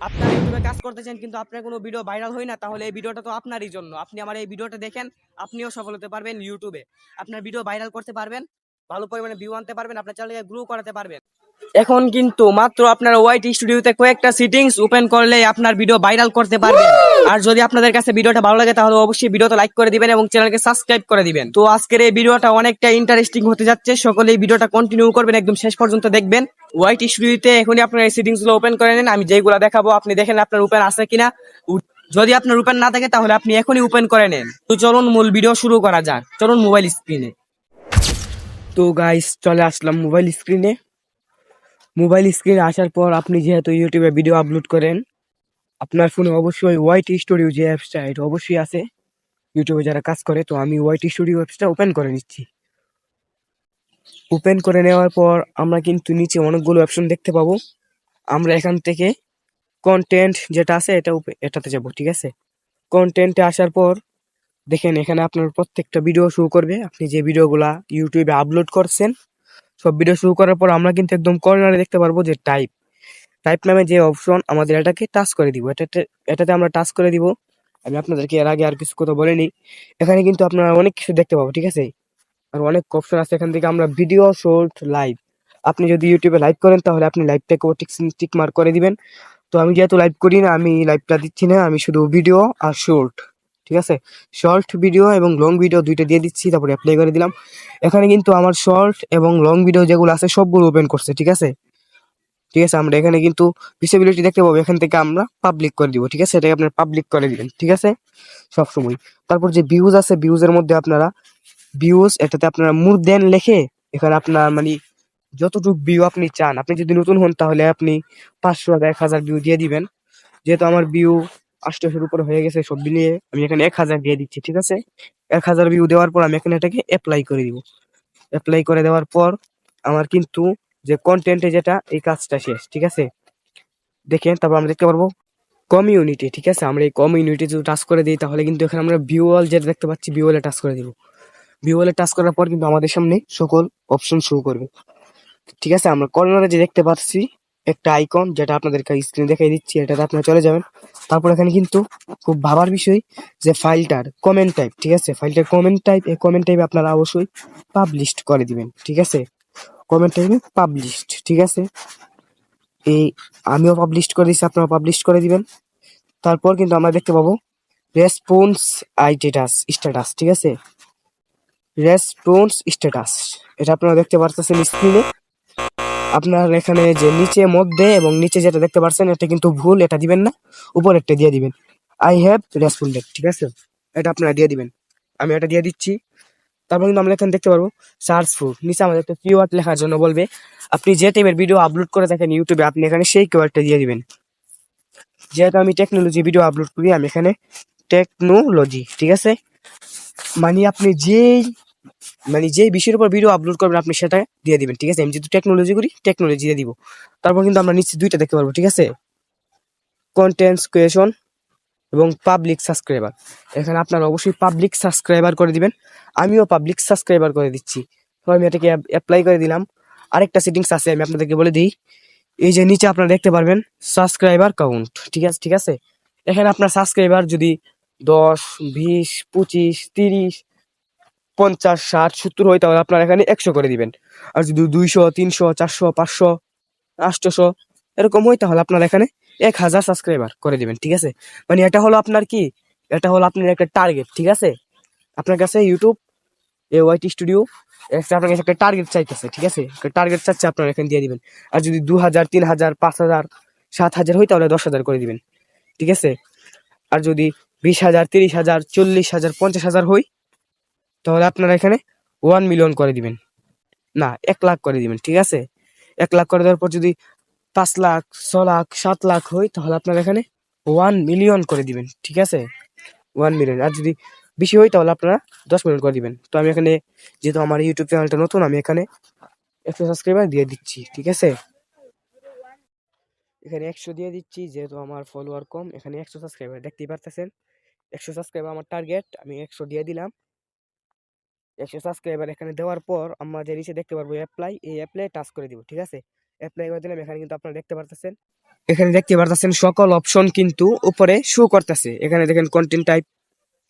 আপনার ইউটিউবে কাজ করতেছেন কিন্তু আপনার কোনো ভিডিও ভাইরাল হয় না, তাহলে এই ভিডিওটা তো আপনারই জন্য। আপনি আমার এই ভিডিওটা দেখেন, আপনিও সফল হতে পারবেন ইউটিউবে। আপনার ভিডিও ভাইরাল করতে পারবেন, ভালো পরিমাণে ভিউ আনতে পারবেন, আপনার চ্যানেলকে গ্রো করাতে পারবেন। এখন কিন্তু মাত্র আপনার ওয়াইটি স্টুডিওতে কয়েকটা সেটিংস ওপেন করলে আপনার ভিডিও ভাইরাল করতে পারবেন। আর যদি আপনাদের কাছে ভিডিওটা ভালো লাগে তাহলে অবশ্যই ভিডিওটা লাইক করে দিবেন এবং চ্যানেলকে সাবস্ক্রাইব করে দিবেন। তো আজকের এই ভিডিওটা অনেকটা ইন্টারেস্টিং হতে যাচ্ছে, সকলে এই ভিডিওটা কন্টিনিউ করবেন, একদম শেষ পর্যন্ত দেখবেন। ওয়াইটি স্টুডিওতে এখনই আপনার এই সেটিংস গুলো ওপেন করে নেন। আমি যেগুলো দেখাবো আপনি দেখেন আপনার ওপেন আছে কিনা। যদি আপনার ওপেন না থাকে তাহলে আপনি এখনই ওপেন করে নেন। তো চলুন মূল ভিডিও শুরু করা যাক। চলুন মোবাইল স্ক্রিনে। তো গাইস চলে আসলাম মোবাইল স্ক্রিনে। মোবাইল স্ক্রিনে আসার পর আপনি যেহেতু ইউটিউবে ভিডিও আপলোড করেন, আপনার ফোনে অবশ্যই ওয়াইটি স্টুডিও যে অ্যাপসটা এটা অবশ্যই আছে। ইউটিউবে যারা কাজ করে, তো আমি ওয়াইটি স্টুডিও অ্যাপসটা ওপেন করে নিচ্ছি। ওপেন করে নেওয়ার পর আমরা কিন্তু নিচে অনেকগুলো অপশন দেখতে পাবো। আমরা এখান থেকে কন্টেন্ট যেটা আছে এটাতে যাব, ঠিক আছে। কন্টেন্টে আসার পর দেখেন এখানে আপনার প্রত্যেকটা ভিডিও শো করবে, আপনি যে ভিডিওগুলা ইউটিউবে আপলোড করছেন সব ভিডিও শো করার পর আমরা কিন্তু একদম কর্নারে দেখতে পারবো যে টাইপ টাইপ নামে যে অপশন, আমাদের এটাকে টাচ করে দিব। এটাতে আমরা টাচ করে দিব। আমি আপনাদেরকে এর আগে আর কিছু কথা বলিনি। এখানে কিন্তু আপনারা অনেক কিছু দেখতে পাবো, ঠিক আছে। আর অনেক অপশন আছে, এখান থেকে আমরা ভিডিও, শর্ট, লাইভ। আপনি যদি ইউটিউবে লাইভ করেন তাহলে আপনি লাইভটাকে টিক মার্ক করে দিবেন। তো আমি যেহেতু লাইভ করি না, আমি লাইভটা দিচ্ছি না, আমি শুধু ভিডিও আর শর্ট, ঠিক আছে। শর্ট ভিডিও এবং লং ভিডিও দুইটা দিয়ে দিচ্ছি, তারপরে অ্যাপ্লাই করে দিলাম। এখানে কিন্তু আমার শর্ট এবং লং ভিডিও যেগুলো আছে সবগুলো ওপেন করছে, ঠিক আছে। ঠিক আছে, আমরা এখানে কিন্তু ভিজিবিলিটি দেখতে পাবো, এখান থেকে আমরা পাবলিক করে দিব, ঠিক আছে। এটাকে আপনার পাবলিক করে দিবেন, ঠিক আছে, সবসময়। তারপর যে ভিউজ আছে, ভিউজের মধ্যে আপনারা ভিউজ এটাতে আপনারা মোর দেন লেখে এখানে আপনার মানে যতটুকু ভিউ আপনি চান, আপনি যদি নতুন হন তাহলে আপনি 500 আর 1000 ভিউ দিয়ে দিবেন। যেহেতু আমার ভিউ 800-এর উপরে হয়ে গেছে সব মিলিয়ে, আমি এখানে 1000 দিয়ে দিচ্ছি, ঠিক আছে। 1000 ভিউ দেওয়ার পর আমি এখানে এটাকে অ্যাপ্লাই করে দিব। অ্যাপ্লাই করে দেওয়ার পর আমার কিন্তু যে কন্টেন্টে যেটা এই কাজটা শেষ, ঠিক আছে। দেখেন তারপর আমরা দেখতে পারবো কমিউনিটি, ঠিক আছে। আমরা এই কমিউনিটি যদি টাচ করে দিই তাহলে কিন্তু এখানে আমরা ভিউ অল যেটা দেখতে পাচ্ছি ভিউ অলে টাচ করে দিব। ভিউ অলে টাচ করার পর কিন্তু আমাদের সামনে সকল অপশন শো করবে, ঠিক আছে। আমরা কর্নারে যে দেখতে পাচ্ছি একটা আইকন, যেটা আপনাদেরকে স্ক্রিনে দেখাই দিচ্ছি, এটাতে আপনারা চলে যাবেন। তারপর এখানে কিন্তু খুব ভাবার বিষয় যে ফাইলটার কমেন্ট টাইপ, ঠিক আছে। ফাইলটার কমেন্ট টাইপ, এই কমেন্ট টাইপে আপনারা অবশ্যই পাবলিশড করে দিবেন, ঠিক আছে। কমেন্ট টাইপে পাবলিশড, ঠিক আছে। এই আমিও পাবলিশ করে দিচ্ছি, আপনারা পাবলিশ করে দিবেন। তারপর কিন্তু আমরা দেখতে পাবো রেসপন্স আইটেটাস স্ট্যাটাস, ঠিক আছে। রেসপন্স স্ট্যাটাস, এটা আপনারা দেখতে পারতেছেন স্ক্রিনে। আপনার এখানে যে নিচে, মধ্যে এবং নিচে যেটা দেখতে পাচ্ছেন এটা কিন্তু ভুল, এটা দিবেন না, উপরেরটা দিয়ে দিবেন। আই হ্যাভ রেসপন্ডেড, ঠিক আছে, এটা আপনারা দিয়ে দিবেন। আমি এটা দিয়ে দিচ্ছি। তারপর কিন্তু আমরা এখানে দেখতে পারবো সার্চ ফর, নিচে আমাদের একটা কিওয়ার্ড লেখার জন্য বলবে। আপনি যে টাইপের ভিডিও আপলোড করে থাকেন ইউটিউবে, আপনি এখানে সেই কিওয়ার্ডটা দিয়ে দিবেন। যেহেতু আমি টেকনোলজি ভিডিও আপলোড করি, আমি এখানে টেকনোলজি, ঠিক আছে। মানে আপনি যেই বিষয়ের উপর ভিডিও আপলোড করবেন আপনি সেটা দিয়ে দিবেন, ঠিক আছে। আমি যেহেতু টেকনোলজি করি, টেকনোলজি দিয়ে দিব। তারপর কিন্তু আমরা নিচে দুইটা দেখতে পারবো, ঠিক আছে, কন্টেন্ট ক্রিয়েশন এবং পাবলিক সাবস্ক্রাইবার। এখানে আপনারা অবশ্যই পাবলিক সাবস্ক্রাইবার করে দিবেন। আমিও পাবলিক সাবস্ক্রাইবার করে দিচ্ছি, তো আমি এটাকে অ্যাপ্লাই করে দিলাম। আরেকটা সেটিংস আছে, আমি আপনাদেরকে বলে দিই। এই যে নিচে আপনারা দেখতে পারবেন সাবস্ক্রাইবার কাউন্ট, ঠিক আছে, ঠিক আছে। এখানে আপনার সাবস্ক্রাইবার যদি 10, 20, 25, 30, 50, 60, 70 হয় তাহলে আপনারা এখানে 100 করে দিবেন। আর যদি 200, 300, 400, 500, 800 এরকম হয় তাহলে আপনারা এখানে 1000 সাবস্ক্রাইবার করে দিবেন, ঠিক আছে। মানে এটা হলো আপনার কি, এটা হলো আপনার একটা টার্গেট, ঠিক আছে। আপনার কাছে ইউটিউব ওয়াইটি স্টুডিও আপনার কাছে একটা টার্গেট চাইতেছে, ঠিক আছে। টার্গেট চাচ্ছে, আপনারা এখানে দিয়ে দিবেন। আর যদি 2000, 3000, 5000, 7000 হয় তাহলে 10,000 করে দিবেন, ঠিক আছে। আর যদি 20,000, 30,000, 40,000, 50,000 হয় তাহলে আপনারা এখানে 1 মিলিয়ন করে দিবেন, না 1 লাখ করে দিবেন, ঠিক আছে। 1 লাখ করে দেওয়ার পর যদি 5 লাখ, 6 লাখ, 7 লাখ হয় তাহলে আপনারা এখানে 1 মিলিয়ন করে দিবেন, ঠিক আছে। 1 মিলিয়ন। আর যদি বেশি হয় তাহলে আপনারা 10 মিলিয়ন করে দিবেন। তো আমি এখানে যেহেতু আমার ইউটিউব চ্যানেলটা নতুন, আমি এখানে 100 সাবস্ক্রাইবার দিয়ে দিচ্ছি, ঠিক আছে। এখানে 100 দিয়ে দিচ্ছি, যেহেতু আমার ফলোয়ার কম। এখানে 100 সাবস্ক্রাইবার দেখতেই পারতেছেন, 100 সাবস্ক্রাইবার আমার টার্গেট, আমি 100 দিয়ে দিলাম। 100 সাবস্ক্রাইবার এখানে দেওয়ার পর আমরা যে নিচে দেখতে পারবো অ্যাপ্লাই, এই অ্যাপ্লাই টাচ করে দিব, ঠিক আছে। অ্যাপ্লাই করে দিলাম। এখানে কিন্তু আপনারা দেখতে পারতেছেন এখানে দেখতে পারতেছেন সকল অপশন কিন্তু উপরে শো করতেছে। এখানে দেখেন কন্টেন্ট টাইপ,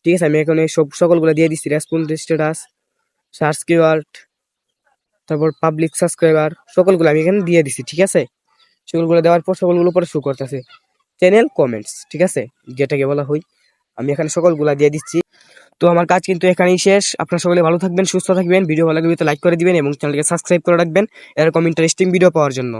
ঠিক আছে, আমি এখানে সকলগুলো দিয়ে দিচ্ছি। রেসপন্স স্ট্যাটাস, সার্চ কিওয়ার্ড, তারপর পাবলিক সাবস্ক্রাইবার, সকলগুলো আমি এখানে দিয়ে দিচ্ছি, ঠিক আছে। সকলগুলো দেওয়ার পর সকলগুলো উপরে শো করতেছে। চ্যানেল কমেন্টস, ঠিক আছে, যেটাকে বলা হয়, আমি এখানে সকলগুলা দিয়ে দিচ্ছি। তো আমার কাজ কিন্তু এখানেই শেষ। আপনারা সকলে ভালো থাকবেন, সুস্থ থাকবেন। ভিডিও ভালো লাগলে লাইক করে দিবেন এবং চ্যানেলকে সাবস্ক্রাইব করে রাখবেন এরকম ইন্টারেস্টিং ভিডিও পাওয়ার জন্য।